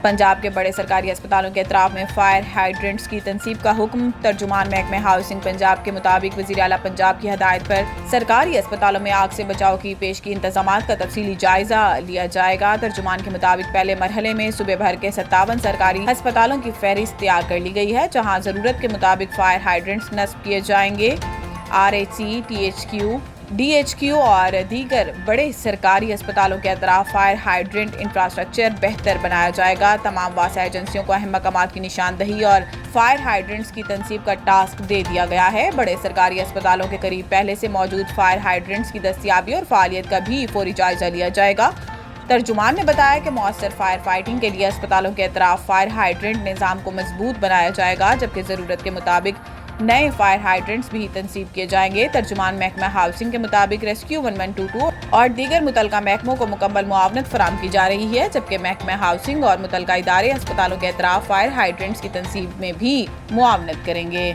पंजाब के बड़े सरकारी अस्पतालों के अतराफ में फायर हाइड्रेंट्स की तनसीब का हुक्म। तर्जुमान महकमे हाउसिंग पंजाब के मुताबिक वज़ीर आला पंजाब की हदायत पर सरकारी अस्पतालों में आग से बचाव की पेशगी इंतजामात का तफसीली जायजा लिया जाएगा। तर्जुमान के मुताबिक पहले मरहले में सूबे भर के 57 सरकारी अस्पतालों की फहरिस्त तैयार कर ली गई है, जहाँ जरूरत के मुताबिक फायर हाइड्रेंट्स नस्ब किए जाएंगे। RHC, THQ, DHQ और दीगर बड़े सरकारी अस्पतालों के अतराफ फायर हाइड्रेंट इंफ्रास्ट्रक्चर बेहतर बनाया जाएगा। तमाम वासा एजेंसियों को अहम मकामात की निशानदही और फायर हाइड्रेंट्स की तनसीब का टास्क दे दिया गया है। बड़े सरकारी अस्पतालों के करीब पहले से मौजूद फायर हाइड्रेंट्स की दस्तयाबी और फालियत का भी फौरी जायजा लिया जाएगा। तर्जुमान ने बताया कि मौसर फायर फाइटिंग के लिए अस्पतालों के अतराफ फायर हाइड्रेंट निज़ाम को मजबूत बनाया जाएगा, जबकि ज़रूरत के मुताबिक नए फायर हाइड्रेंट्स भी तनसीब किए जाएंगे। तर्जुमान महकमा हाउसिंग के मुताबिक रेस्क्यू 1122 और दीगर मुतलका महकमों को मुकम्मल मुआवनत फराम की जा रही है, जबकि महकमा हाउसिंग और मुतलका इदारे अस्पतालों के अतराफ फायर हाइड्रेंट्स की तनसीब में भी मुआवनत करेंगे।